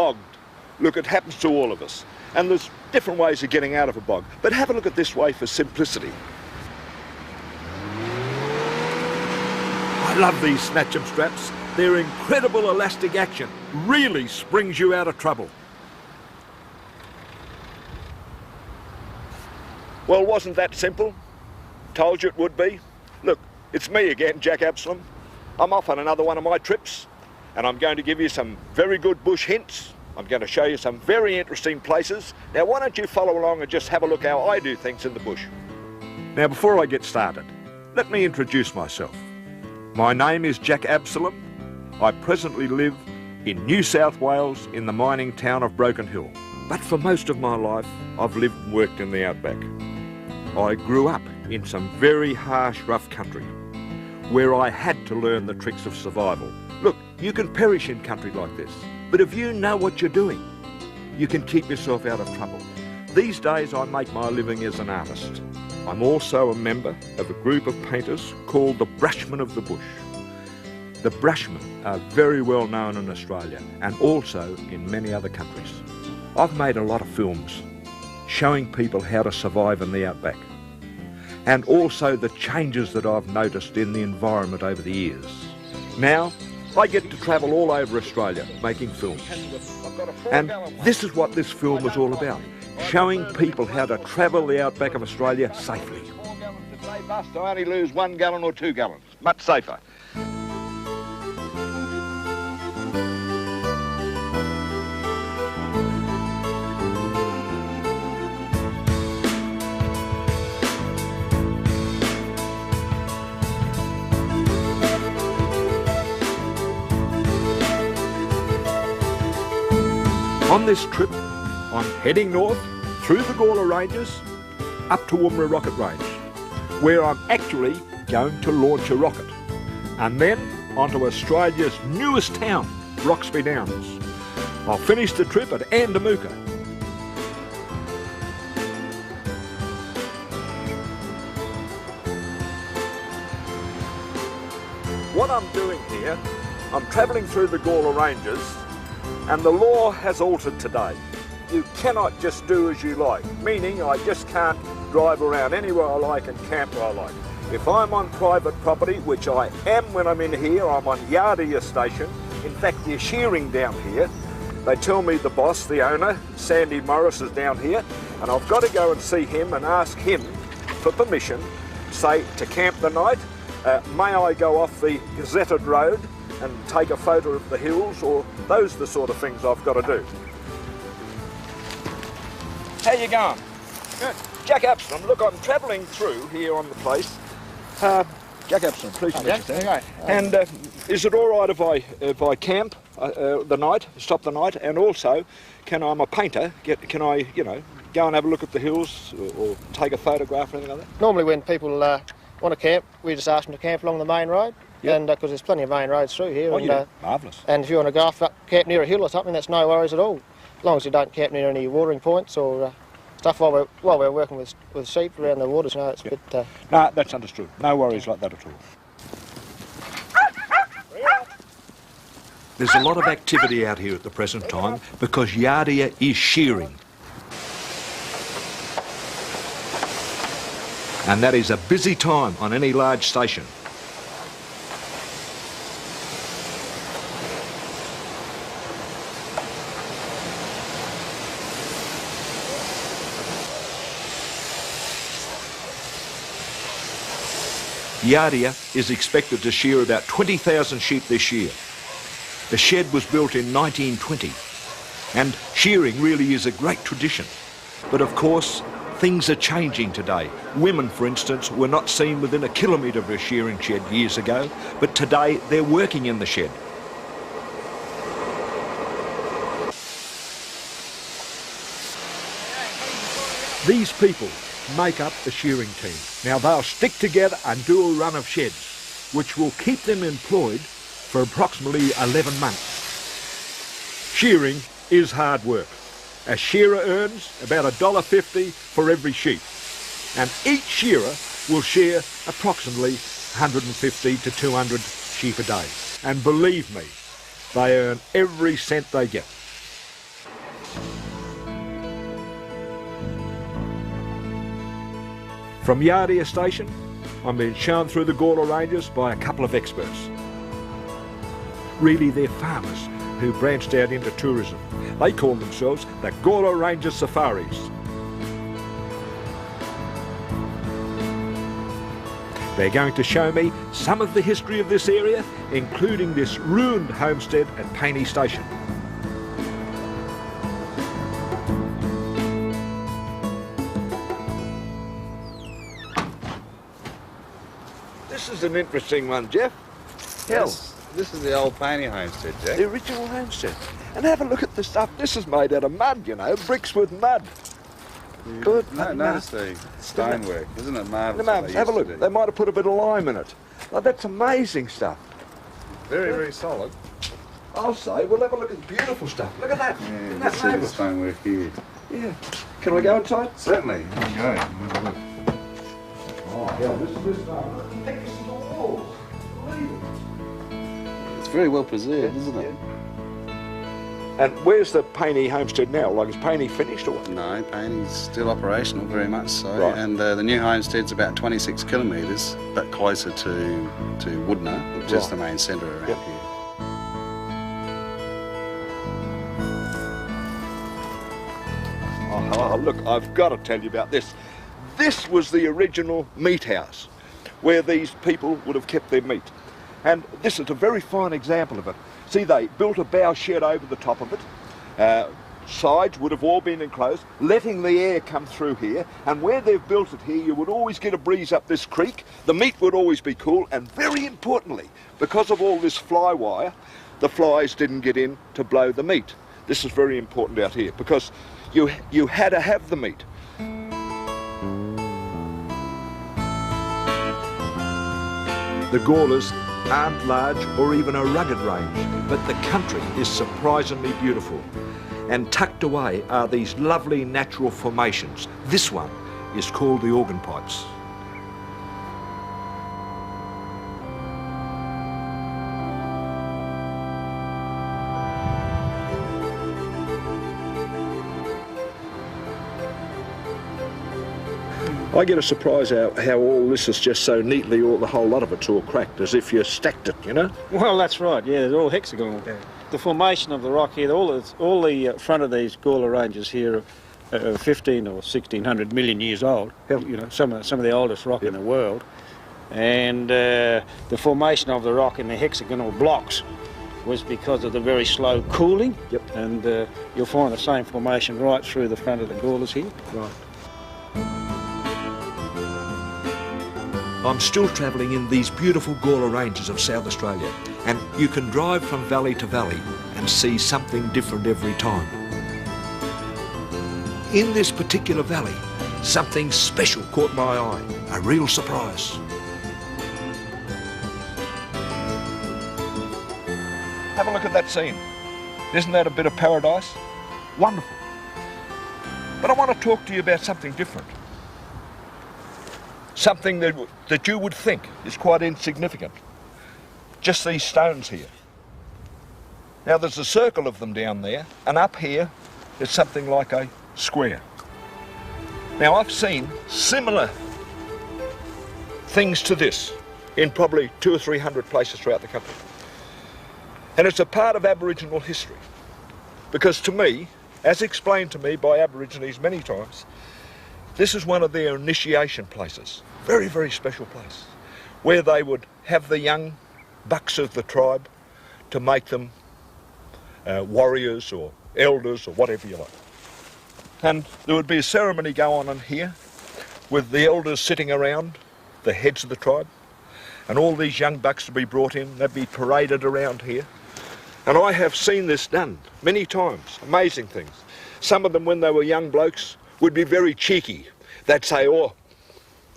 bogged. Look, it happens to all of us. And there's different ways of getting out of a bog. But have a look at this way for simplicity. I love these Snatchem straps. Their incredible elastic action really springs you out of trouble. Well, wasn't that simple? Told you it would be. Look, it's me again, Jack Absalom. I'm off on another one of my trips, and I'm going to give you some very good bush hints. I'm going to show you some very interesting places. Now, why don't you follow along and just have a look how I do things in the bush. Now, before I get started, let me introduce myself. My name is Jack Absalom. I presently live in New South Wales in the mining town of Broken Hill. But for most of my life, I've lived and worked in the outback. I grew up in some very harsh, rough country where I had to learn the tricks of survival. Look, you can perish in country like this, but if you know what you're doing, you can keep yourself out of trouble. These days I make my living as an artist. I'm also a member of a group of painters called the Brushmen of the Bush. The Brushmen are very well known in Australia and also in many other countries. I've made a lot of films showing people how to survive in the outback, and also the changes that I've noticed in the environment over the years. Now, I get to travel all over Australia making films. And this is what this film was all about, showing people how to travel the outback of Australia safely. 4 gallons a day bus to only lose 1 gallon or 2 gallons. Much safer. On this trip, I'm heading north through the Gawler Ranges up to Woomera Rocket Range, where I'm actually going to launch a rocket, and then onto Australia's newest town, Roxby Downs. I'll finish the trip at Andamooka. What I'm doing here, I'm travelling through the Gawler Ranges, and the law has altered today. You cannot just do as you like, meaning I just can't drive around anywhere I like and camp where I like. If I'm on private property, which I am when I'm in here, I'm on Yardia Station. In fact, they're shearing down here. They tell me the boss, the owner, Sandy Morris, is down here, and I've got to go and see him and ask him for permission, say, to camp the night. May I go off the gazetted road and take a photo of the hills, or those are the sort of things I've got to do. How you going? Good. Jack Absalom, look, I'm travelling through here on the place. Jack Absalom, pleased to meet you. Okay. And is it all right if I camp the night, stop the night, and also, I'm a painter, can I, go and have a look at the hills or take a photograph or anything like that? Normally when people want to camp, we just ask them to camp along the main road. Yep. And because there's plenty of main roads through here. Oh, and, yeah, marvellous. And if you want to go off camp near a hill or something, that's no worries at all. As long as you don't camp near any watering points or stuff while we're working with sheep around the waters. It's a bit... No, that's understood. No worries like that at all. There's a lot of activity out here at the present time because Yardia is shearing. And that is a busy time on any large station. Yardia is expected to shear about 20,000 sheep this year. The shed was built in 1920, and shearing really is a great tradition. But of course, things are changing today. Women, for instance, were not seen within a kilometre of a shearing shed years ago, but today they're working in the shed. These people make up the shearing team. Now they'll stick together and do a run of sheds, which will keep them employed for approximately 11 months. Shearing is hard work. A shearer earns about $1.50 for every sheep, and each shearer will shear approximately 150 to 200 sheep a day. And believe me, they earn every cent they get. From Yardea Station, I'm being shown through the Gawler Ranges by a couple of experts. Really, they're farmers who branched out into tourism. They call themselves the Gawler Ranges Safaris. They're going to show me some of the history of this area, including this ruined homestead at Painey Station. This is an interesting one, Jeff. This is the old Painey homestead, Jack. The original homestead. And have a look at the stuff. This is made out of mud, you know, bricks with mud. Good. Notice the stonework, isn't it marvellous? The marvellous. Have a look. They might have put a bit of lime in it. Oh, that's amazing stuff. Very, very solid. I'll say, we'll have a look at the beautiful stuff. Look at that. Yeah, Isn't you that see the marvellous? stonework here. Yeah. Can we go inside? Certainly. Here we go. Have a look. Oh, yeah, this is thickness of the walls. Unbelievable. It's very well preserved, isn't it? And where's the Painey homestead now? Like, is Painey finished or what? No, Painey's still operational, very much so. Right. And the new homestead's about 26 kilometres, but closer to Woodner, which is the main centre around Yep. here. Oh, look, I've got to tell you about this. This was the original meat house where these people would have kept their meat. And this is a very fine example of it. See, they built a bough shed over the top of it. Sides would have all been enclosed, letting the air come through here. And where they've built it here, you would always get a breeze up this creek. The meat would always be cool. And very importantly, because of all this fly wire, the flies didn't get in to blow the meat. This is very important out here because you had to have the meat. The Gawlers aren't large or even a rugged range, but the country is surprisingly beautiful. And tucked away are these lovely natural formations. This one is called the Organ Pipes. I get a surprise how all this is just so neatly, the whole lot of it's all cracked, as if you stacked it, you know? Well, that's right, yeah, they're all hexagonal. Yeah. The formation of the rock here, all the front of these Gawler ranges here are 15 or 1600 million years old. Yep. You know, some of the oldest rock in the world. And the formation of the rock in the hexagonal blocks was because of the very slow cooling. Yep. And you'll find the same formation right through the front of the Gawlers here. Right. I'm still travelling in these beautiful Gawler ranges of South Australia, and you can drive from valley to valley and see something different every time. In this particular valley, something special caught my eye, a real surprise. Have a look at that scene. Isn't that a bit of paradise? Wonderful. But I want to talk to you about something different. Something that you would think is quite insignificant. Just these stones here. Now there's a circle of them down there, and up here is something like a square. Now I've seen similar things to this in probably 200 or 300 places throughout the country. And it's a part of Aboriginal history. Because to me, as explained to me by Aborigines many times, this is one of their initiation places. Very, very special place. Where they would have the young bucks of the tribe to make them warriors or elders or whatever you like. And there would be a ceremony go on in here with the elders sitting around, the heads of the tribe, and all these young bucks would be brought in. They'd be paraded around here. And I have seen this done many times, amazing things. Some of them, when they were young blokes, would be very cheeky. They'd say, oh,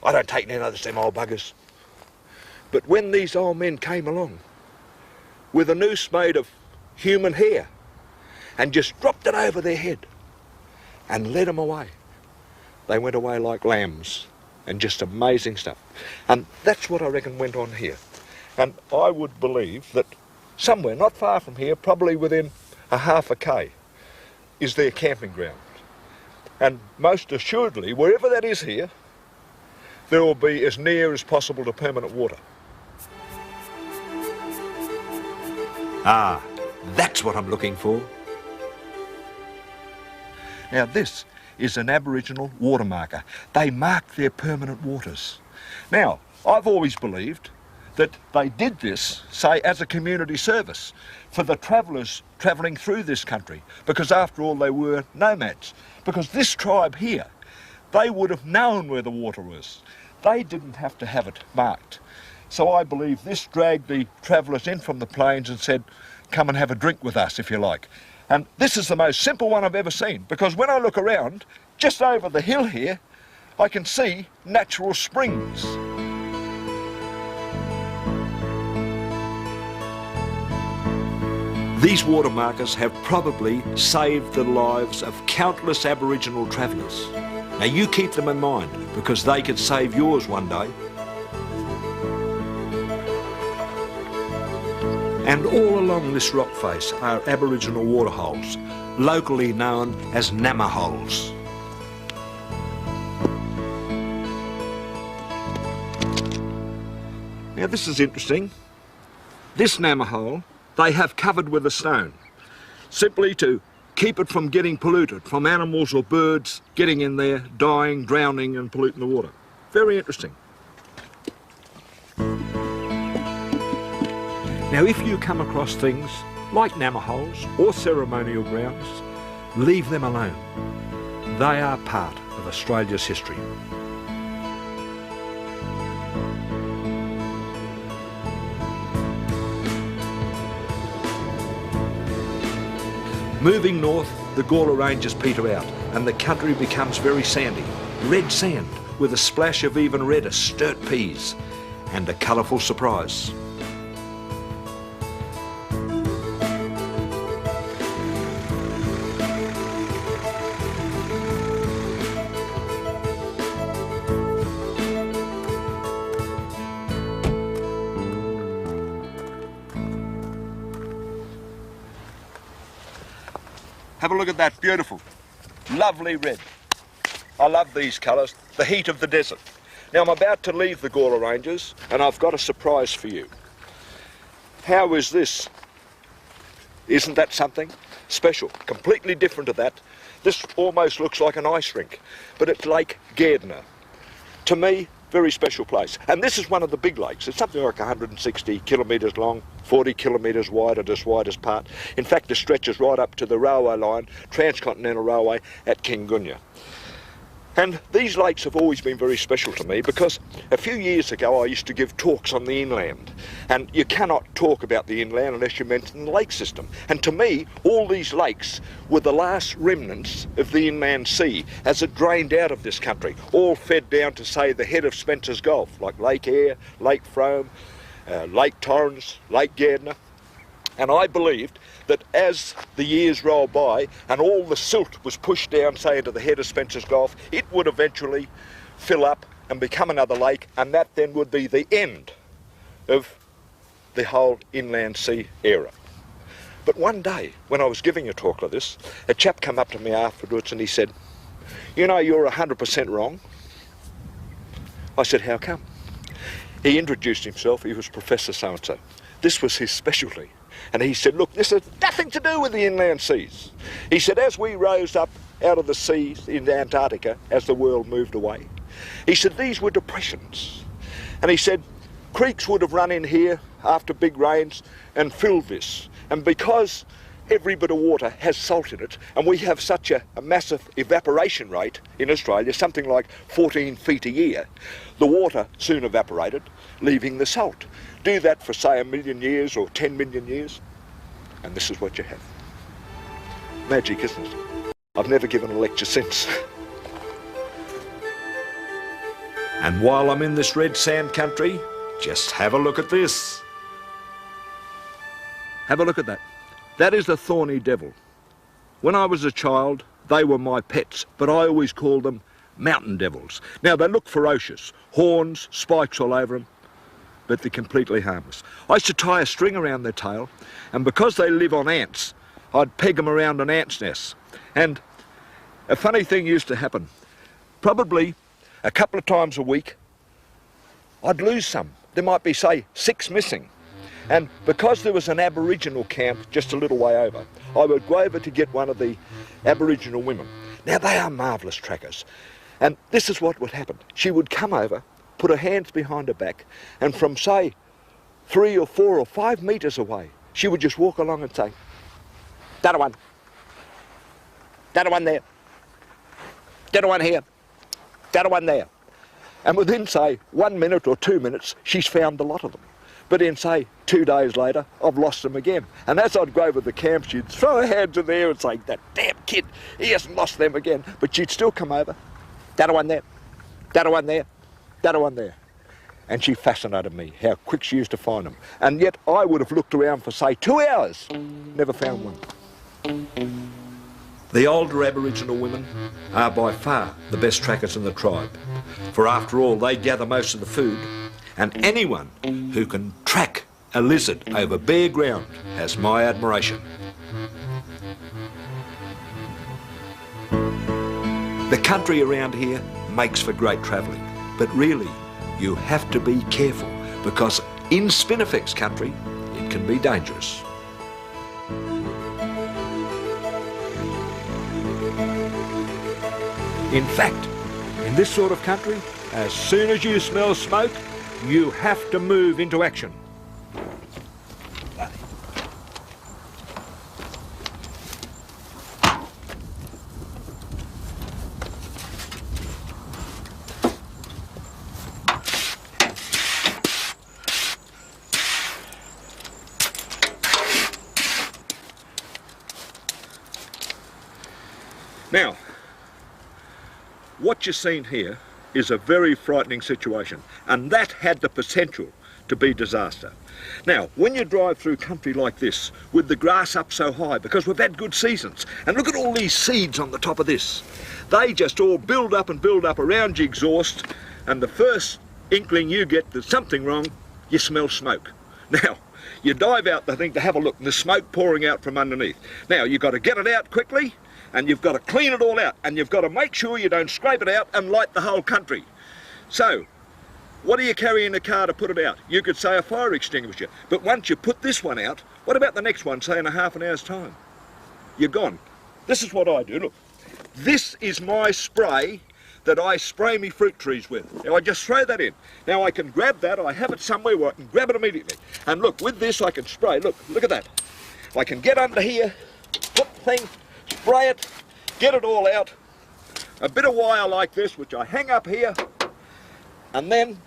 I don't take no notice of them old buggers. But when these old men came along with a noose made of human hair and just dropped it over their head and led them away, they went away like lambs, and just amazing stuff. And that's what I reckon went on here. And I would believe that somewhere not far from here, probably within a half a K, is their camping ground. And most assuredly, wherever that is here, there will be as near as possible to permanent water. Ah, that's what I'm looking for. Now this is an Aboriginal water marker. They mark their permanent waters. Now, I've always believed that they did this, say, as a community service for the travellers travelling through this country, because after all they were nomads. Because this tribe here, they would have known where the water was. They didn't have to have it marked. So I believe this dragged the travellers in from the plains and said, come and have a drink with us if you like. And this is the most simple one I've ever seen, because when I look around, just over the hill here, I can see natural springs. These water markers have probably saved the lives of countless Aboriginal travellers. Now you keep them in mind, because they could save yours one day. And all along this rock face are Aboriginal water holes, locally known as Nama holes. Now this is interesting. This Nama hole, they have covered with a stone, simply to keep it from getting polluted, from animals or birds getting in there, dying, drowning and polluting the water. Very interesting. Now if you come across things like Nama holes or ceremonial grounds, leave them alone. They are part of Australia's history. Moving north, the Gawler Ranges peter out and the country becomes very sandy. Red sand with a splash of even redder sturt peas and a colourful surprise. Have a look at that, beautiful, lovely red. I love these colours, the heat of the desert. Now I'm about to leave the Gawler Ranges and I've got a surprise for you. How is this? Isn't that something special? Completely different to that. This almost looks like an ice rink, but it's Lake Gairdner. To me, very special place. And this is one of the big lakes. It's something like 160 kilometres long, 40 kilometres wide at its widest part. In fact, it stretches right up to the railway line, Transcontinental Railway at Kingunya. And these lakes have always been very special to me because a few years ago I used to give talks on the inland, and you cannot talk about the inland unless you mention the lake system. And to me, all these lakes were the last remnants of the inland sea as it drained out of this country, all fed down to, say, the head of Spencer's Gulf, like Lake Eyre, Lake Frome, Lake Torrens, Lake Gairdner. And I believed that as the years rolled by and all the silt was pushed down, say, into the head of Spencer's Gulf, it would eventually fill up and become another lake, and that then would be the end of the whole inland sea era. But one day, when I was giving a talk like this, a chap came up to me afterwards and he said, "You know, you're 100% wrong." I said, "How come?" He introduced himself. He was Professor so-and-so. This was his specialty. And he said, "Look, this has nothing to do with the inland seas." He said, as we rose up out of the seas in Antarctica, as the world moved away, he said, these were depressions. And he said, creeks would have run in here after big rains and filled this. And because every bit of water has salt in it, and we have such a massive evaporation rate in Australia, something like 14 feet a year, the water soon evaporated, leaving the salt. Do that for, say, 1 million years or 10 million years, and this is what you have. Magic, isn't it? I've never given a lecture since. And while I'm in this red sand country, just have a look at this. Have a look at that. That is the thorny devil. When I was a child, they were my pets, but I always called them mountain devils. Now, they look ferocious, horns, spikes all over them, but they're completely harmless. I used to tie a string around their tail, and because they live on ants, I'd peg them around an ant's nest. And a funny thing used to happen. Probably a couple of times a week, I'd lose some. There might be, say, 6 missing. And because there was an Aboriginal camp just a little way over, I would go over to get one of the Aboriginal women. Now, they are marvellous trackers. And this is what would happen. She would come over, put her hands behind her back, and from, say, 3 or 4 or 5 metres away, she would just walk along and say, "That one. That one there. That one here. That one there." And within, say, 1 minute or 2 minutes, she's found a lot of them. But in, say, 2 days later, I've lost them again. And as I'd go over the camp, she'd throw her hands in the air and say, "That damn kid, he hasn't lost them again." But she'd still come over. "That one there. That one there. That one there." And she fascinated me, how quick she used to find them. And yet I would have looked around for, say, 2 hours, never found one. The older Aboriginal women are by far the best trackers in the tribe. For after all, they gather most of the food, and anyone who can track a lizard over bare ground has my admiration. The country around here makes for great travelling, but really you have to be careful because in Spinifex country it can be dangerous. In fact, in this sort of country, as soon as you smell smoke, you have to move into action. Now, what you've seen here is a very frightening situation, and that had the potential to be disaster. Now, when you drive through country like this, with the grass up so high, because we've had good seasons, and look at all these seeds on the top of this, they just all build up and build up around your exhaust, and the first inkling you get there's something wrong, you smell smoke. Now, you dive out the thing to have a look, and there's smoke pouring out from underneath. Now, you've got to get it out quickly, and you've got to clean it all out, and you've got to make sure you don't scrape it out and light the whole country. So, what do you carry in the car to put it out? You could say a fire extinguisher, but once you put this one out, what about the next one, say in a half an hour's time? You're gone. This is what I do, look. This is my spray that I spray me fruit trees with. Now I just throw that in. Now I can grab that, I have it somewhere where I can grab it immediately. And look, with this I can spray, look at that. I can get under here, put the thing, spray it, get it all out. A bit of wire like this, which I hang up here, and then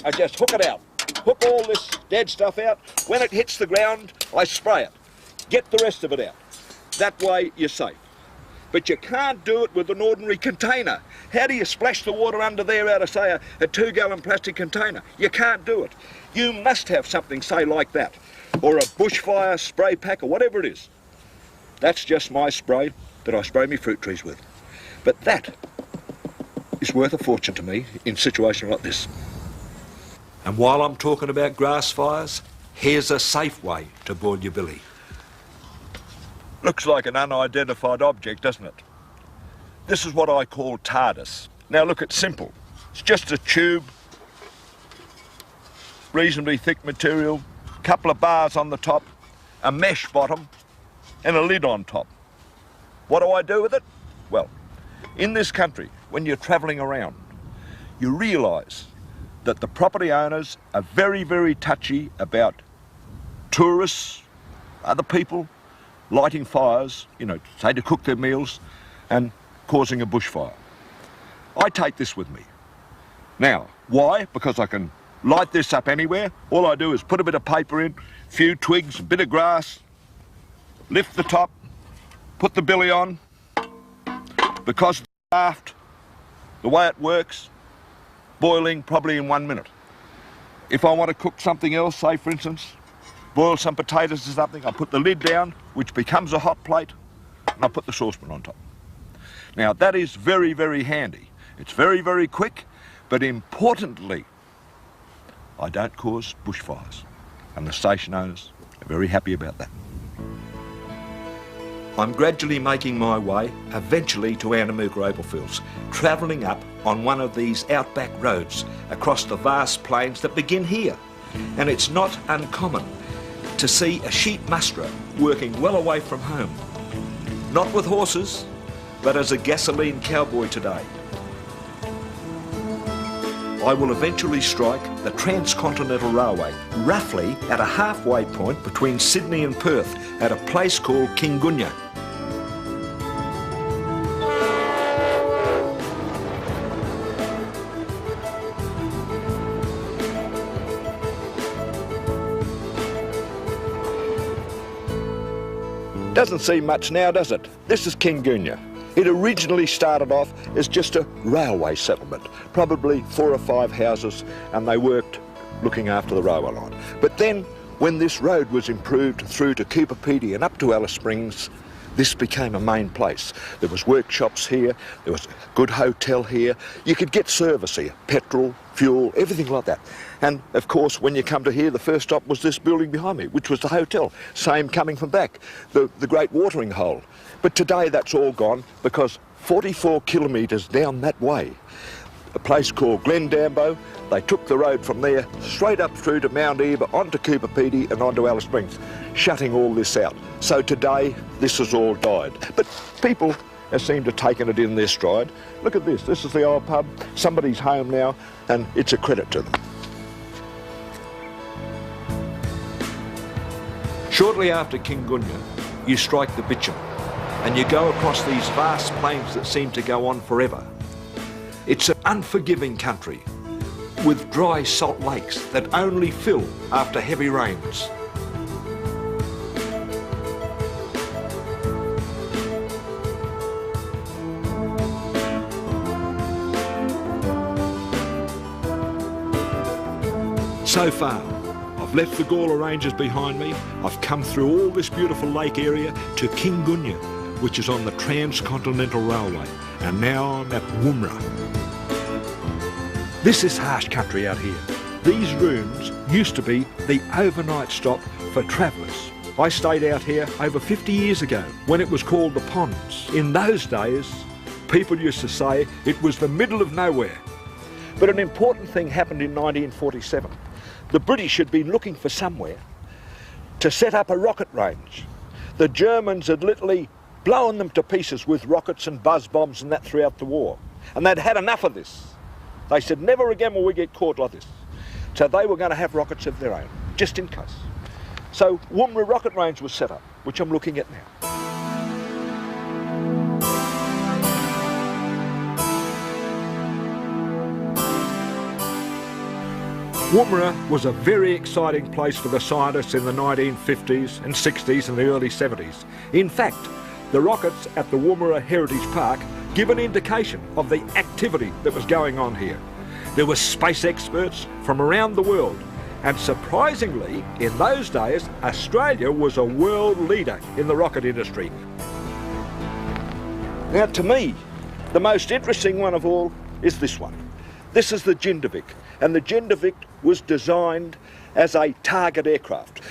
I just hook it out. Hook all this dead stuff out. When it hits the ground, I spray it. Get the rest of it out. That way you're safe. But you can't do it with an ordinary container. How do you splash the water under there out of, say, a 2-gallon plastic container? You can't do it. You must have something, say, like that, or a bushfire spray pack, or whatever it is. That's just my spray that I spray me fruit trees with. But that is worth a fortune to me in a situation like this. And while I'm talking about grass fires, here's a safe way to boil your billy. Looks like an unidentified object, doesn't it? This is what I call TARDIS. Now look, it's simple. It's just a tube, reasonably thick material, a couple of bars on the top, a mesh bottom, and a lid on top. What do I do with it? Well, in this country, when you're travelling around, you realise that the property owners are very, very touchy about tourists, other people, lighting fires, you know, say to cook their meals, and causing a bushfire. I take this with me. Now, why? Because I can light this up anywhere. All I do is put a bit of paper in, a few twigs, a bit of grass, lift the top, put the billy on. Because the shaft, the way it works, boiling probably in 1 minute. If I want to cook something else, say for instance, boil some potatoes or something, I put the lid down, which becomes a hot plate, and I put the saucepan on top. Now that is very, very handy. It's very, very quick, but importantly, I don't cause bushfires. And the station owners are very happy about that. I'm gradually making my way, eventually to Anamuka Opalfields, travelling up on one of these outback roads across the vast plains that begin here. And it's not uncommon to see a sheep musterer working well away from home. Not with horses, but as a gasoline cowboy today. I will eventually strike the Transcontinental Railway, roughly at a halfway point between Sydney and Perth, at a place called Kingunya. Doesn't seem much now, does it? This is Kingunya. It originally started off as just a railway settlement, probably 4 or 5 houses, and they worked looking after the railway line. But then, when this road was improved through to Cooper Pedy and up to Alice Springs, this became a main place. There was workshops here, there was a good hotel here, you could get service here, petrol, fuel, everything like that. And of course, when you come to here, the first stop was this building behind me, which was the hotel. Same coming from back, the great watering hole. But today that's all gone because 44 kilometres down that way, a place called Glendambo, they took the road from there straight up through to Mount Eba, onto Cooper Pedy and onto Alice Springs, shutting all this out. So today, this has all died. But people have seemed to have taken it in their stride. Look at this, this is the old pub, somebody's home now, and it's a credit to them. Shortly after Kingunya, you strike the bitumen, and you go across these vast plains that seem to go on forever. It's an unforgiving country, with dry salt lakes that only fill after heavy rains. So far, I've left the Gawler Ranges behind me, I've come through all this beautiful lake area to Kingunya, which is on the Transcontinental Railway, and now I'm at Woomera. This is harsh country out here. These rooms used to be the overnight stop for travellers. I stayed out here over 50 years ago when it was called the Ponds. In those days, people used to say it was the middle of nowhere. But an important thing happened in 1947. The British had been looking for somewhere to set up a rocket range. The Germans had literally blown them to pieces with rockets and buzz bombs and that throughout the war. And they'd had enough of this. They said, never again will we get caught like this. So they were going to have rockets of their own, just in case. So Woomera Rocket Range was set up, which I'm looking at now. Woomera was a very exciting place for the scientists in the 1950s and 60s and the early 70s. In fact, the rockets at the Woomera Heritage Park give an indication of the activity that was going on here. There were space experts from around the world, and surprisingly, in those days, Australia was a world leader in the rocket industry. Now to me, the most interesting one of all is this one. This is the Jindervik, and the Jindervik was designed as a target aircraft.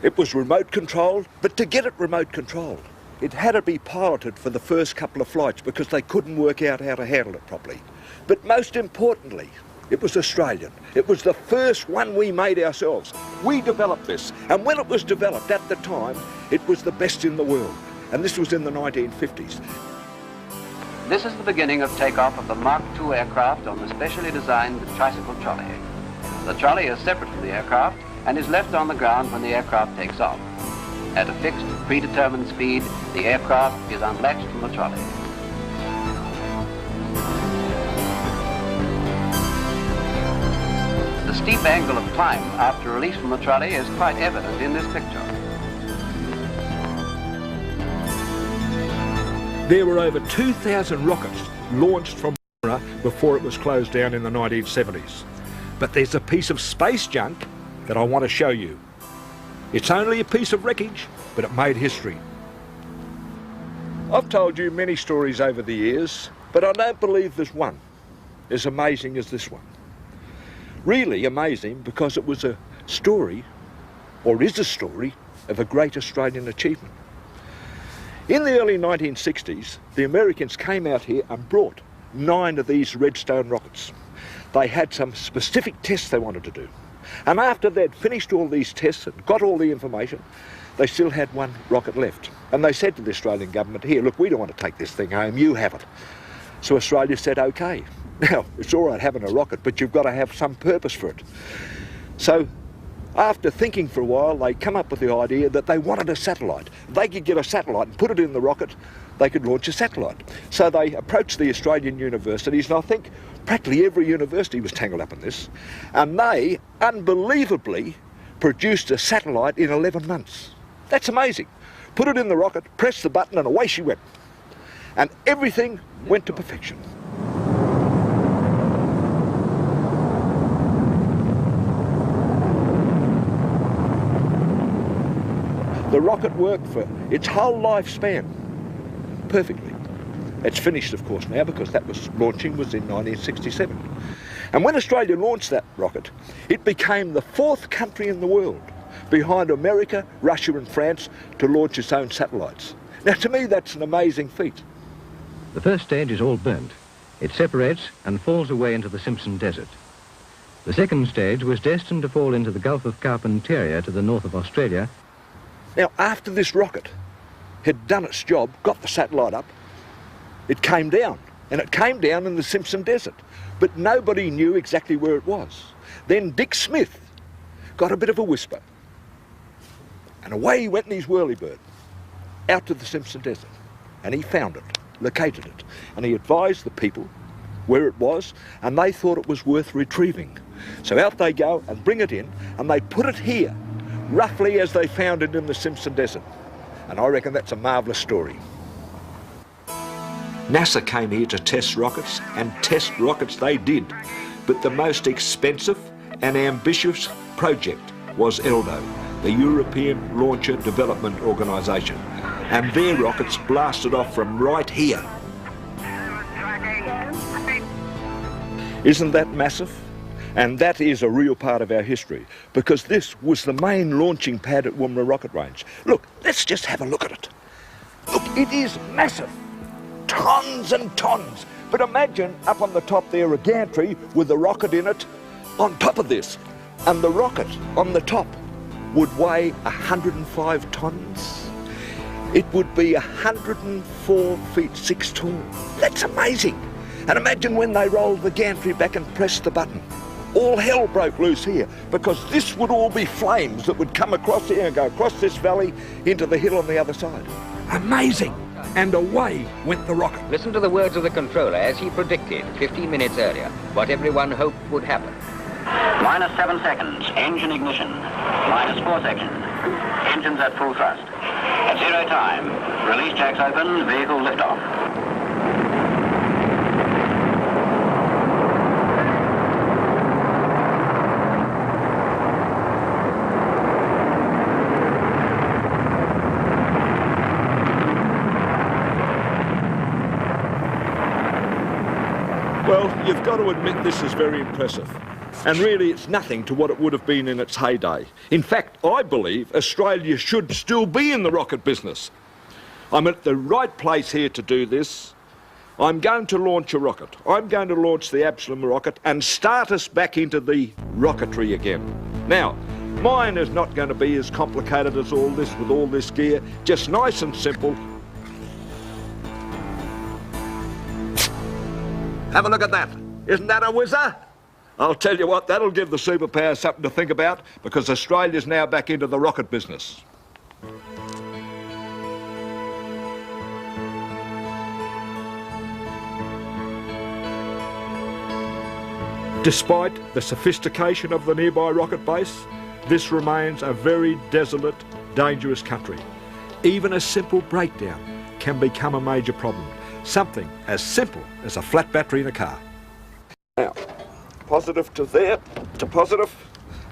It was remote controlled, but to get it remote controlled, it had to be piloted for the first couple of flights because they couldn't work out how to handle it properly. But most importantly, it was Australian. It was the first one we made ourselves. We developed this, and when it was developed at the time, it was the best in the world. And this was in the 1950s. This is the beginning of takeoff of the Mark II aircraft on the specially designed tricycle trolley. The trolley is separate from the aircraft and is left on the ground when the aircraft takes off. At a fixed, predetermined speed, the aircraft is unlatched from the trolley. The steep angle of climb after release from the trolley is quite evident in this picture. There were over 2,000 rockets launched from Woomera before it was closed down in the 1970s. But there's a piece of space junk that I want to show you. It's only a piece of wreckage, but it made history. I've told you many stories over the years, but I don't believe there's one as amazing as this one. Really amazing because it was a story, or is a story, of a great Australian achievement. In the early 1960s, the Americans came out here and brought 9 of these Redstone rockets. They had some specific tests they wanted to do. And after they'd finished all these tests and got all the information, they still had 1 rocket left. And they said to the Australian government, here, look, we don't want to take this thing home, you have it. So Australia said, okay. Now, it's all right having a rocket, but you've got to have some purpose for it. So, after thinking for a while, they come up with the idea that they wanted a satellite. They could get a satellite and put it in the rocket, they could launch a satellite. So they approached the Australian universities, and I think practically every university was tangled up in this, and they, unbelievably, produced a satellite in 11 months. That's amazing. Put it in the rocket, press the button, and away she went. And everything went to perfection. The rocket worked for its whole lifespan perfectly. It's finished, of course, now, because that was launching was in 1967. And when Australia launched that rocket, it became the 4th country in the world, behind America, Russia and France, to launch its own satellites. Now, to me, that's an amazing feat. The first stage is all burnt. It separates and falls away into the Simpson Desert. The second stage was destined to fall into the Gulf of Carpentaria to the north of Australia. Now, after this rocket had done its job, got the satellite up, it came down. And it came down in the Simpson Desert. But nobody knew exactly where it was. Then Dick Smith got a bit of a whisper. And away he went in his whirlybird out to the Simpson Desert. And he found it, located it. And he advised the people where it was, and they thought it was worth retrieving. So out they go and bring it in, and they put it here, roughly as they found it in the Simpson Desert. And I reckon that's a marvellous story. NASA came here to test rockets, and test rockets they did. But the most expensive and ambitious project was ELDO, the European Launcher Development Organisation. And their rockets blasted off from right here. Isn't that massive? And that is a real part of our history, because this was the main launching pad at Woomera Rocket Range. Look, let's just have a look at it. Look, it is massive. Tons and tons. But imagine up on the top there a gantry with a rocket in it on top of this. And the rocket on the top would weigh 105 tons. It would be 104 feet 6 tall. That's amazing. And imagine when they rolled the gantry back and pressed the button. All hell broke loose here, because this would all be flames that would come across here and go across this valley into the hill on the other side. Amazing. And away went the rocket. Listen to the words of the controller as he predicted 15 minutes earlier what everyone hoped would happen. -7 seconds, engine ignition. -4 seconds, engines at full thrust. At 0 time, release jacks open, vehicle liftoff. Well, you've got to admit this is very impressive. And really, it's nothing to what it would have been in its heyday. In fact, I believe Australia should still be in the rocket business. I'm at the right place here to do this. I'm going to launch a rocket. I'm going to launch the Absalom rocket and start us back into the rocketry again. Now, mine is not going to be as complicated as all this with all this gear. Just nice and simple. Have a look at that. Isn't that a whizzer? I'll tell you what, that'll give the superpowers something to think about, because Australia's now back into the rocket business. Despite the sophistication of the nearby rocket base, this remains a very desolate, dangerous country. Even a simple breakdown can become a major problem. Something as simple as a flat battery in a car. Now, positive to there, to positive,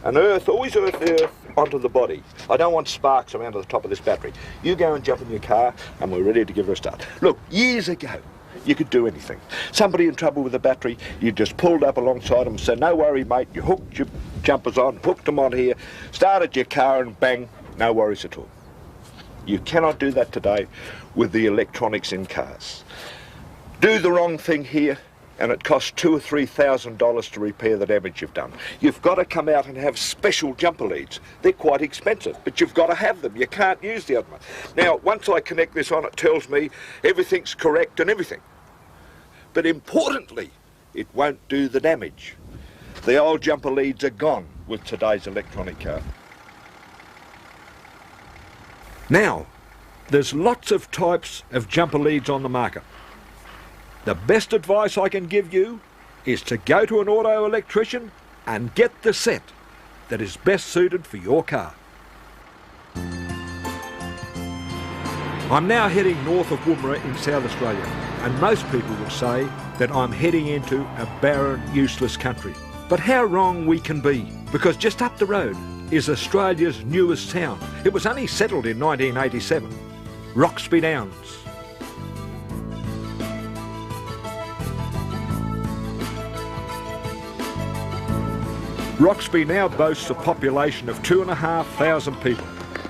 and earth, always earth onto the body. I don't want sparks around to the top of this battery. You go and jump in your car and we're ready to give her a start. Look, years ago, you could do anything. Somebody in trouble with a battery, you just pulled up alongside them and said, no worry mate, you hooked your jumpers on, hooked them on here, started your car and bang, no worries at all. You cannot do that today with the electronics in cars. Do the wrong thing here and it costs $2,000 or $3,000 to repair the damage you've done. You've got to come out and have special jumper leads. They're quite expensive, but you've got to have them. You can't use the other one. Now, once I connect this on, it tells me everything's correct and everything. But importantly, it won't do the damage. The old jumper leads are gone with today's electronic car. Now, there's lots of types of jumper leads on the market. The best advice I can give you is to go to an auto electrician and get the set that is best suited for your car. I'm now heading north of Woomera in South Australia, and most people would say that I'm heading into a barren, useless country. But how wrong we can be, because just up the road is Australia's newest town. It was only settled in 1987, Roxby Downs. Roxby now boasts a population of 2,500 people,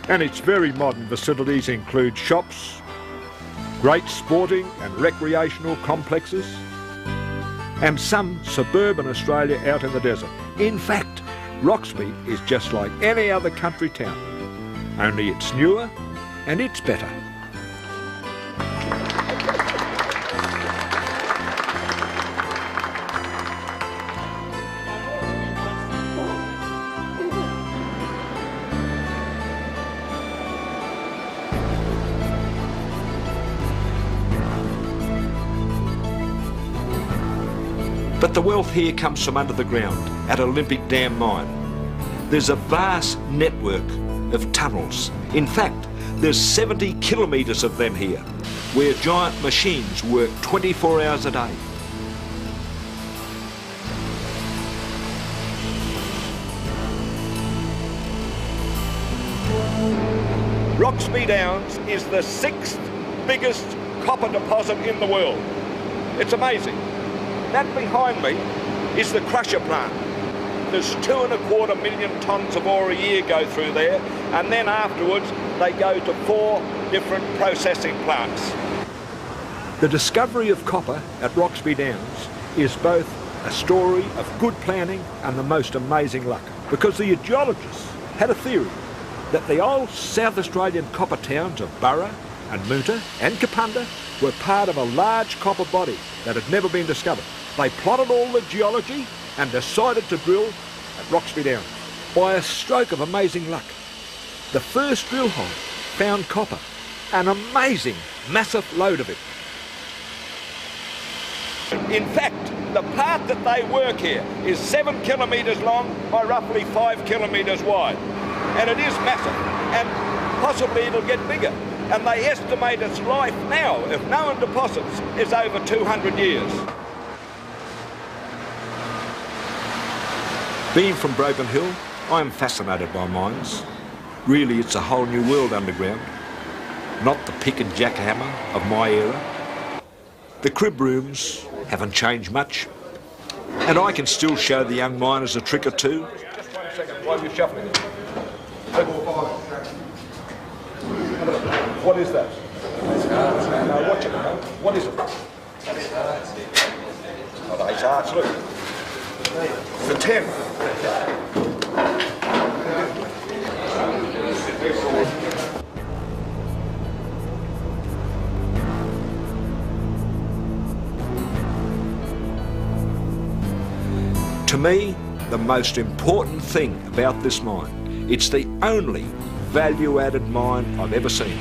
and its very modern facilities include shops, great sporting and recreational complexes, and some suburban Australia out in the desert. In fact, Roxby is just like any other country town, only it's newer and it's better. But the wealth here comes from under the ground at Olympic Dam Mine. There's a vast network of tunnels. In fact, there's 70 kilometres of them here, where giant machines work 24 hours a day. Roxby Downs is the 6th biggest copper deposit in the world. It's amazing. That behind me is the crusher plant. There's 2.25 million tonnes of ore a year go through there, and then afterwards they go to 4 different processing plants. The discovery of copper at Roxby Downs is both a story of good planning and the most amazing luck, because the geologists had a theory that the old South Australian copper towns of Burra and Moonta and Kapunda were part of a large copper body that had never been discovered. They plotted all the geology and decided to drill at Roxby Downs. By a stroke of amazing luck, the first drill hole found copper, an amazing, massive load of it. In fact, the part that they work here is 7 kilometres long by roughly 5 kilometres wide. And it is massive, and possibly it'll get bigger. And they estimate its life now, if no one deposits, is over 200 years. Being from Broken Hill, I am fascinated by mines. Really, it's a whole new world underground, not the pick and jackhammer of my era. The crib rooms haven't changed much, and I can still show the young miners a trick or two. Just 1 second, while you're shuffling. What is that? Now watch it. What is it? Oh, the H-Arts, look. For 10. To me, the most important thing about this mine, it's the only value-added mine I've ever seen.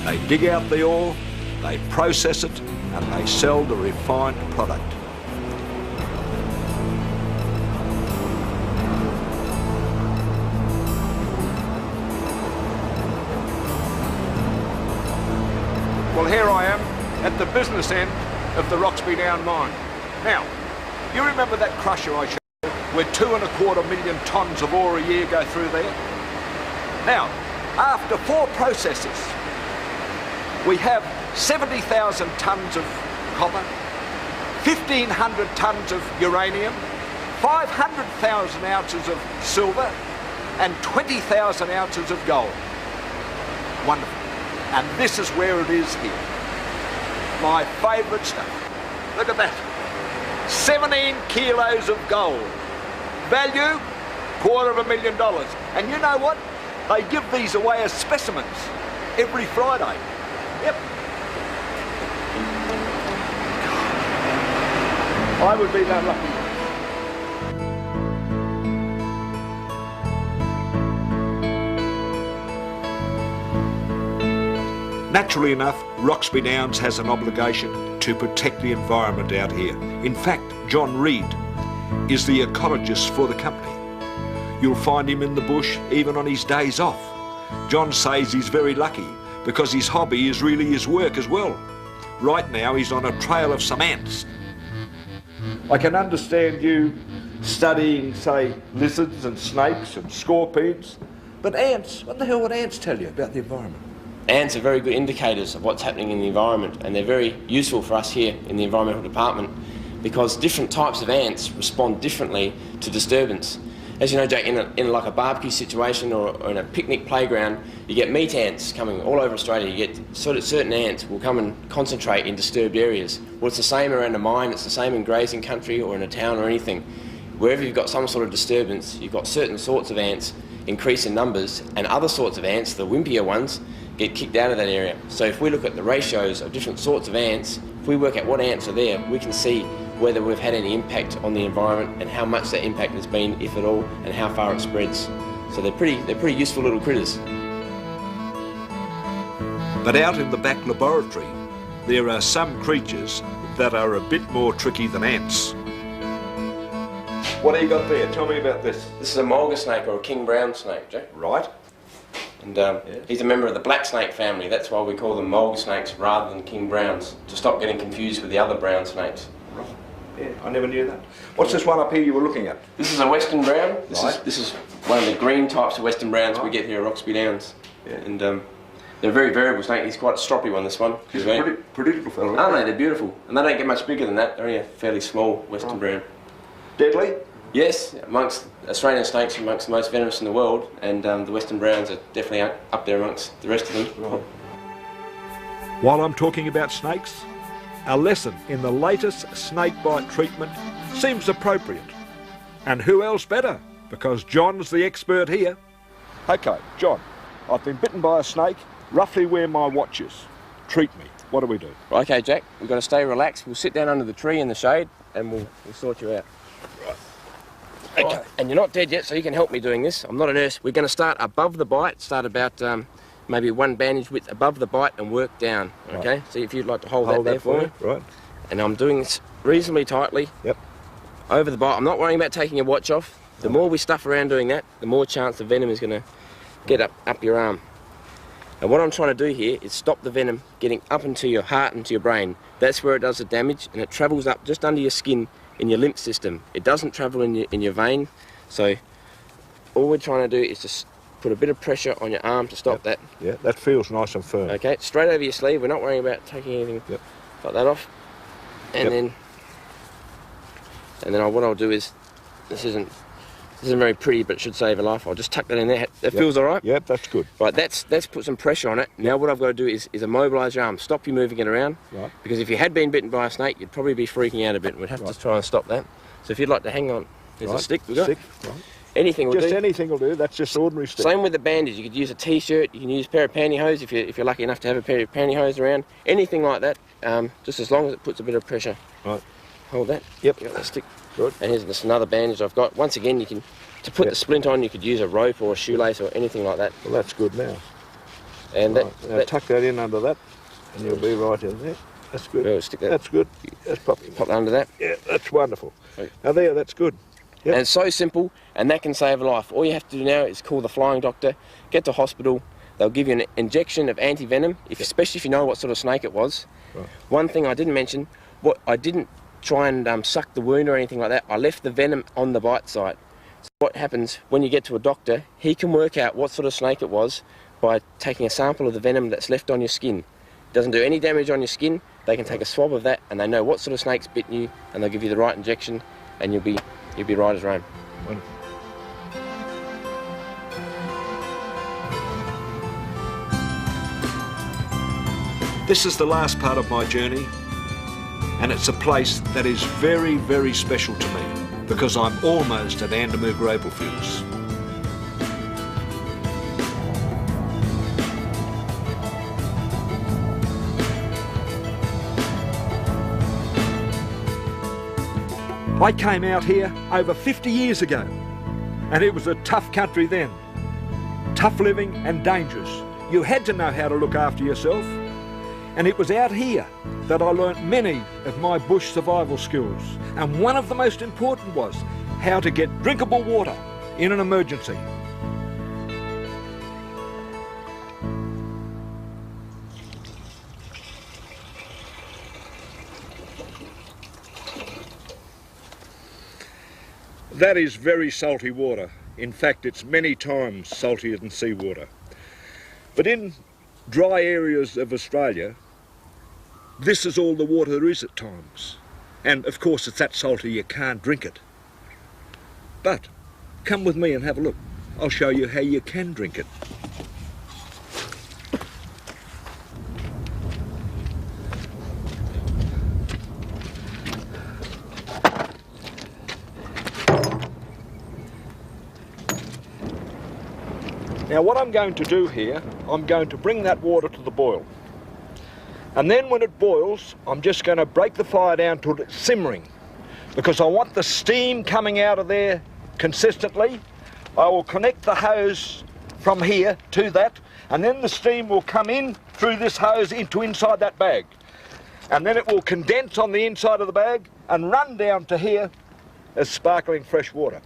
They dig out the ore, they process it, and they sell the refined product. Well, here I am at the business end of the Roxby Down mine. Now, you remember that crusher I showed you, where 2.25 million tonnes of ore a year go through there? Now, after 4 processes, we have 70,000 tonnes of copper, 1,500 tonnes of uranium, 500,000 ounces of silver, and 20,000 ounces of gold. Wonderful. And this is where it is here. My favourite stuff. Look at that. 17 kilos of gold. Value, $250,000. And you know what? They give these away as specimens every Friday. Yep. I would be that lucky. Naturally enough, Roxby Downs has an obligation to protect the environment out here. In fact, John Reed is the ecologist for the company. You'll find him in the bush even on his days off. John says he's very lucky because his hobby is really his work as well. Right now he's on a trail of some ants. I can understand you studying, say, lizards and snakes and scorpions, but ants, what the hell would ants tell you about the environment? Ants are very good indicators of what's happening in the environment, and they're very useful for us here in the environmental department because different types of ants respond differently to disturbance. As you know, Jack, in like a barbecue situation or in a picnic playground, you get meat ants coming all over Australia. You get certain ants will come and concentrate in disturbed areas. Well, it's the same around a mine, it's the same in grazing country or in a town or anything. Wherever you've got some sort of disturbance, you've got certain sorts of ants increase in numbers, and other sorts of ants, the wimpier ones, get kicked out of that area. So if we look at the ratios of different sorts of ants, if we work out what ants are there, we can see whether we've had any impact on the environment and how much that impact has been, if at all, and how far it spreads. So they're pretty useful little critters. But out in the back laboratory, there are some creatures that are a bit more tricky than ants. What do you got there? Tell me about this. This is a mulga snake or a king brown snake, Jack. Right. And he's a member of the black snake family. That's why we call them mulga snakes rather than king browns, to stop getting confused with the other brown snakes. Right. Yeah, I never knew that. What's this one up here you were looking at? This is a western brown. Right. This is one of the green types of western browns we get here at Roxby Downs. Yeah. And they're a very variable snake. He's quite a stroppy one, this one. He's a pretty little fella. Oh no, they're beautiful. And they don't get much bigger than that. They're only a fairly small western brown. Deadly? Yes, amongst Australian snakes, amongst the most venomous in the world, and the western browns are definitely up there amongst the rest of them. Right. While I'm talking about snakes, a lesson in the latest snake bite treatment seems appropriate. And who else better? Because John's the expert here. Okay, John, I've been bitten by a snake, roughly where my watch is. Treat me. What do we do? Okay, Jack, we've got to stay relaxed. We'll sit down under the tree in the shade and we'll sort you out. Right. Okay. Right. And you're not dead yet, so you can help me doing this. I'm not a nurse. We're going to start above the bite, start about maybe one bandage width above the bite and work down, okay? Right. So if you'd like to hold that there for me. Right. And I'm doing this reasonably tightly. Yep. Over the bite. I'm not worrying about taking your watch off. The more we stuff around doing that, the more chance the venom is going to get up your arm. And what I'm trying to do here is stop the venom getting up into your heart and to your brain. That's where it does the damage, and it travels up just under your skin in your lymph system. It doesn't travel in your vein. So all we're trying to do is just put a bit of pressure on your arm to stop that. Yeah, that feels nice and firm. Okay, straight over your sleeve. We're not worrying about taking anything like that off. And then what I'll do is, this isn't very pretty, but it should save a life. I'll just tuck that in there. That feels all right? Yep, that's good. Right, that's put some pressure on it. Now what I've got to do is immobilise your arm, stop you moving it around. Right. Because if you had been bitten by a snake, you'd probably be freaking out a bit, and we'd have to try and stop that. So if you'd like to hang on, there's a stick we've got. Stick, right. Anything will do. Just anything will do, that's just ordinary stick. Same with the bandage. You could use a t-shirt, you can use a pair of pantyhose if you're lucky enough to have a pair of pantyhose around. Anything like that, just as long as it puts a bit of pressure. Right. Hold that. Yep. You got that stick. Good. And here's just another bandage I've got. Once again, you can, to put the splint on, you could use a rope or a shoelace or anything like that. Well, that's good now. And now tuck that in under that, and you'll be right in there. That's good. We'll stick that. That's good. That's pop that under that. Yeah, that's wonderful. Right. Now there, that's good. Yep. And it's so simple, and that can save a life. All you have to do now is call the flying doctor, get to hospital. They'll give you an injection of anti-venom, especially if you know what sort of snake it was. Right. One thing I didn't mention, I didn't try and suck the wound or anything like that. I left the venom on the bite site. So what happens when you get to a doctor, he can work out what sort of snake it was by taking a sample of the venom that's left on your skin. It doesn't do any damage on your skin. They can take a swab of that, and they know what sort of snake's bitten you, and they'll give you the right injection, and you'll be right as rain. Wonderful. This is the last part of my journey, and it's a place that is very, very special to me because I'm almost at Andamooka Opalfields. I came out here over 50 years ago, and it was a tough country then. Tough living and dangerous. You had to know how to look after yourself, and it was out here that I learnt many of my bush survival skills, and one of the most important was how to get drinkable water in an emergency. That is very salty water. In fact, it's many times saltier than seawater. But in dry areas of Australia, this is all the water there is at times. And of course, it's that salty you can't drink it. But come with me and have a look. I'll show you how you can drink it. Now what I'm going to do here, I'm going to bring that water to the boil. And then when it boils, I'm just going to break the fire down till it's simmering, because I want the steam coming out of there consistently. I will connect the hose from here to that, and then the steam will come in through this hose into inside that bag. And then it will condense on the inside of the bag and run down to here as sparkling fresh water.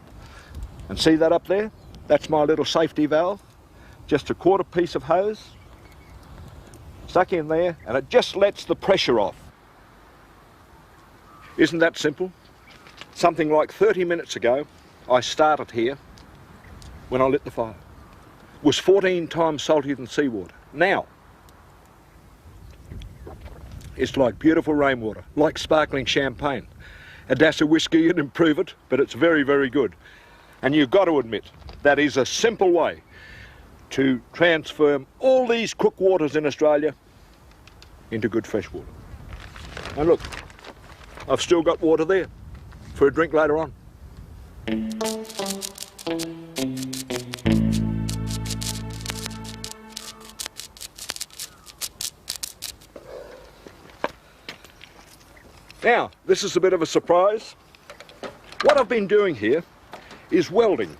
And see that up there? That's my little safety valve. Just a quarter piece of hose stuck in there, and it just lets the pressure off. Isn't that simple? Something like 30 minutes ago, I started here when I lit the fire. It was 14 times saltier than seawater. Now, it's like beautiful rainwater, like sparkling champagne. A dash of whiskey and improve it, but it's very, very good. And you've got to admit, that is a simple way to transform all these cooked waters in Australia into good fresh water. And look, I've still got water there for a drink later on. Now, this is a bit of a surprise. What I've been doing here is welding.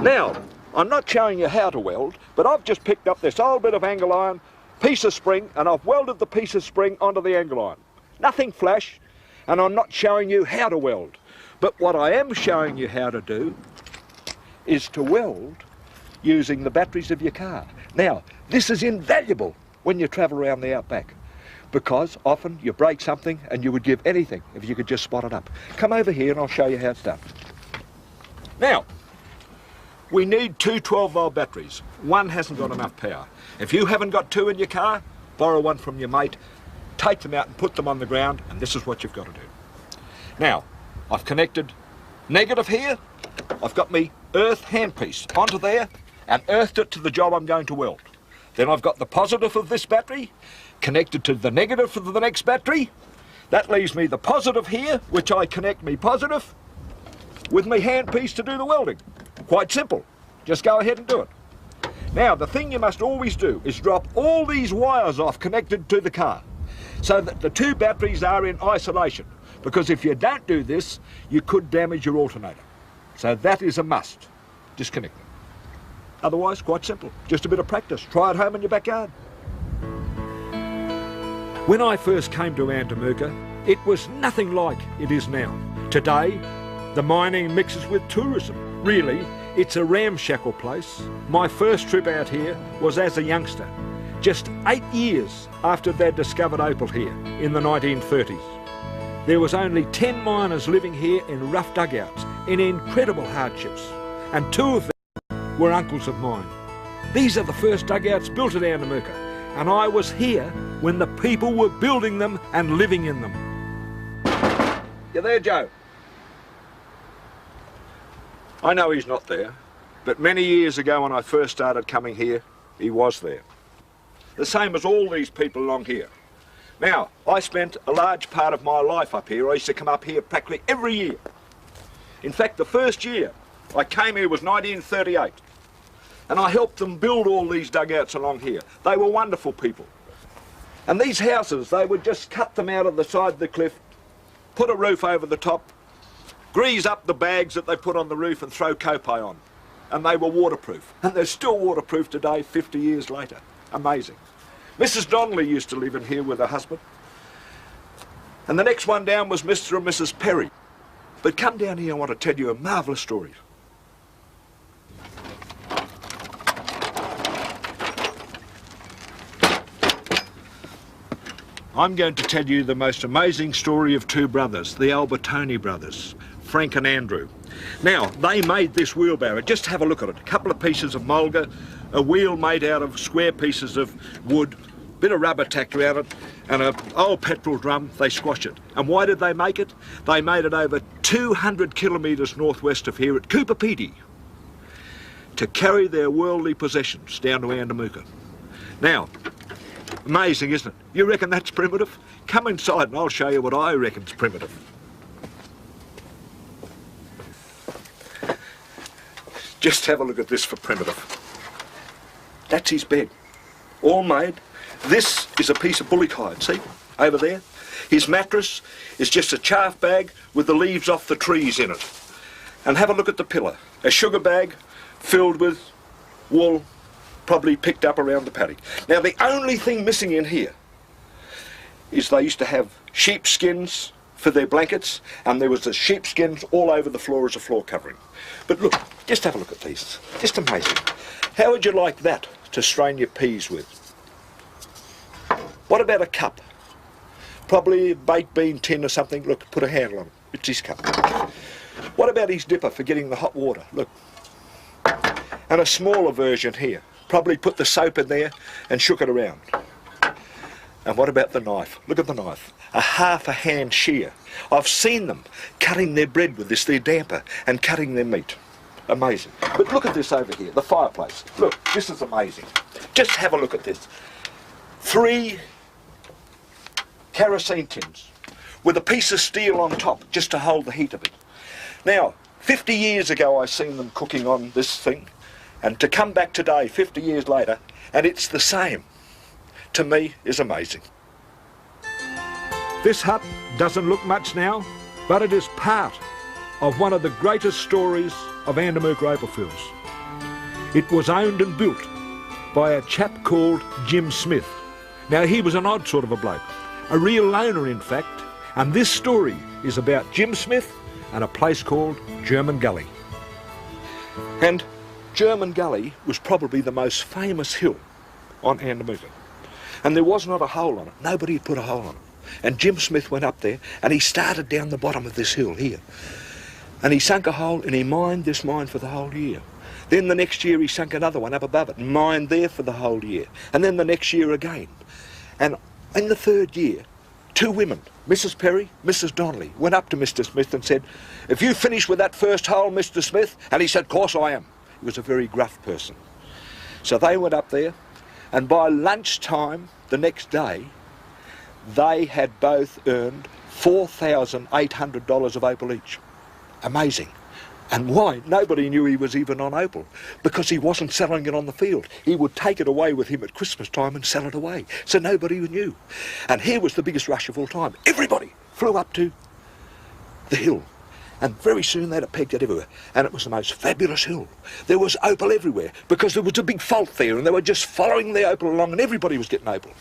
Now, I'm not showing you how to weld, but I've just picked up this old bit of angle iron, piece of spring, and I've welded the piece of spring onto the angle iron. Nothing flash, and I'm not showing you how to weld. But what I am showing you how to do is to weld using the batteries of your car. Now, this is invaluable when you travel around the outback, because often you break something and you would give anything if you could just spot it up. Come over here and I'll show you how it's done. Now, we need two 12-volt batteries. One hasn't got enough power. If you haven't got two in your car, borrow one from your mate, take them out and put them on the ground, and this is what you've got to do. Now, I've connected negative here. I've got me earth handpiece onto there and earthed it to the job I'm going to weld. Then I've got the positive of this battery connected to the negative of the next battery. That leaves me the positive here, which I connect me positive with my handpiece to do the welding. Quite simple. Just go ahead and do it. Now, the thing you must always do is drop all these wires off connected to the car so that the two batteries are in isolation, because if you don't do this, you could damage your alternator. So that is a must. Disconnect them. Otherwise, quite simple. Just a bit of practice. Try it home in your backyard. When I first came to Andamooka, it was nothing like it is now. Today, the mining mixes with tourism. Really, it's a ramshackle place. My first trip out here was as a youngster, just 8 years after they'd discovered opal here in the 1930s. There was only 10 miners living here in rough dugouts in incredible hardships, and 2 of them were uncles of mine. These are the first dugouts built at Andamooka, and I was here when the people were building them and living in them. You there, Joe? I know he's not there, but many years ago when I first started coming here, he was there. the same as all these people along here. Now, I spent a large part of my life up here. I used to come up here practically every year. In fact, the first year I came here was 1938. And I helped them build all these dugouts along here. They were wonderful people. And these houses, they would just cut them out of the side of the cliff, put a roof over the top, grease up the bags that they put on the roof and throw copay on. And they were waterproof. And they're still waterproof today, 50 years later. Amazing. Mrs. Donnelly used to live in here with her husband. And the next one down was Mr. and Mrs. Perry. But come down here, I want to tell you a marvellous story. I'm going to tell you the most amazing story of two brothers, the Albertoni brothers, Frank and Andrew. Now, they made this wheelbarrow. Just have a look at it. A couple of pieces of mulga, a wheel made out of square pieces of wood, bit of rubber tacked around it, and an old petrol drum. They squashed it. And why did they make it? They made it over 200 kilometres northwest of here at Coopapedy to carry their worldly possessions down to Andamuka. Now, amazing, isn't it? You reckon that's primitive? Come inside and I'll show you what I reckon's primitive. Just have a look at this for primitive. That's his bed, all made. This is a piece of bullock hide, see, over there? His mattress is just a chaff bag with the leaves off the trees in it. And have a look at the pillow, a sugar bag filled with wool, probably picked up around the paddock. Now, the only thing missing in here is they used to have sheepskins for their blankets, and there was the sheepskins all over the floor as a floor covering. But look, just have a look at these. Just amazing. How would you like that to strain your peas with? What about a cup? Probably a baked bean tin or something. Look, put a handle on it. It's his cup. What about his dipper for getting the hot water? Look. And a smaller version here. Probably put the soap in there and shook it around. And what about the knife? Look at the knife. A half a hand shear. I've seen them cutting their bread with this, their damper, and cutting their meat. Amazing. But look at this over here, the fireplace. Look, this is amazing. Just have a look at this. 3 kerosene tins with a piece of steel on top just to hold the heat of it. Now, 50 years ago I seen them cooking on this thing, and to come back today, 50 years later, and it's the same, to me, is amazing. This hut doesn't look much now, but it is part of one of the greatest stories of Andamuka Opalfields. It was owned and built by a chap called Jim Smith. Now, he was an odd sort of a bloke, a real loner in fact, and this story is about Jim Smith and a place called German Gully. And German Gully was probably the most famous hill on Andamuka. And there was not a hole on it. Nobody had put a hole on it. And Jim Smith went up there and he started down the bottom of this hill here. And he sunk a hole and he mined this mine for the whole year. Then the next year he sunk another one up above it and mined there for the whole year. And then the next year again. And in the third year, 2 women, Mrs. Perry, Mrs. Donnelly, went up to Mr. Smith and said, "If you finish with that first hole, Mr. Smith?" And he said, "Course I am." He was a very gruff person. So they went up there, and by lunchtime the next day, they had both earned $4,800 of opal each. Amazing. And why? Nobody knew he was even on opal, because he wasn't selling it on the field. He would take it away with him at Christmas time and sell it away. So nobody knew. And here was the biggest rush of all time. Everybody flew up to the hill. And very soon they had it pegged out everywhere. And it was the most fabulous hill. There was opal everywhere, because there was a big fault there, and they were just following the opal along, and everybody was getting opal.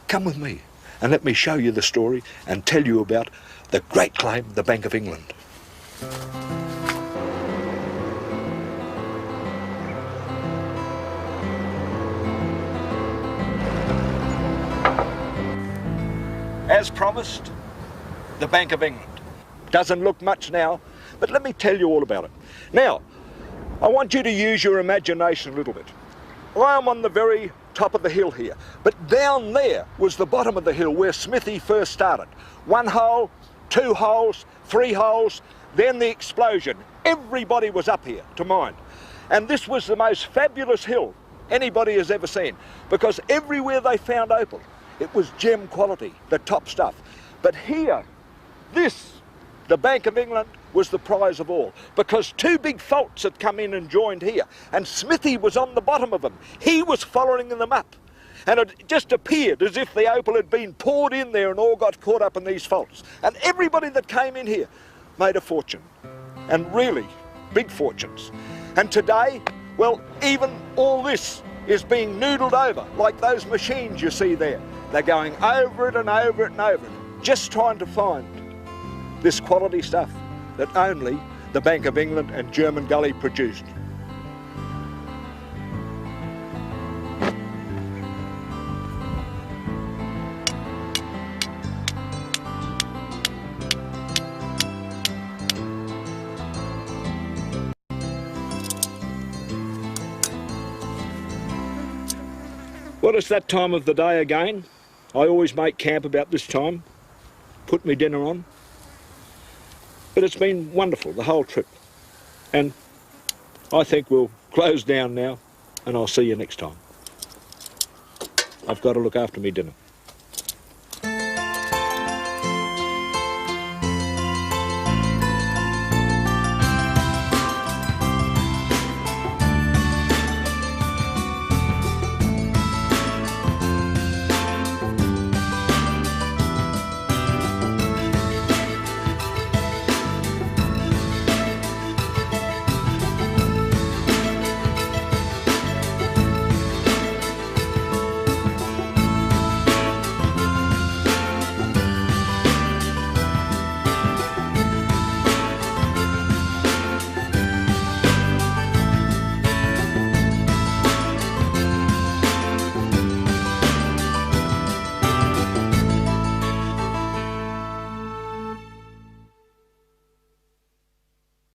Come with me, and let me show you the story and tell you about the great claim, the Bank of England. As promised, the Bank of England. Doesn't look much now, but let me tell you all about it. Now, I want you to use your imagination a little bit. I am on the very top of the hill here, but down there was the bottom of the hill where Smithy first started. 1 hole, 2 holes, 3 holes, then the explosion. Everybody was up here to mine. And this was the most fabulous hill anybody has ever seen, because everywhere they found opal, it was gem quality, the top stuff. But here, this, the Bank of England, was the prize of all, because two big faults had come in and joined here, and Smithy was on the bottom of them. He was following them up, and it just appeared as if the opal had been poured in there and all got caught up in these faults. And everybody that came in here made a fortune, and really big fortunes. And today, well, even all this is being noodled over, like those machines you see there. They're going over it and over it and over it, just trying to find this quality stuff that only the Bank of England and German Gully produced. Well, it's that time of the day again. I always make camp about this time, put me dinner on. But it's been wonderful, the whole trip. And I think we'll close down now, and I'll see you next time. I've got to look after me dinner.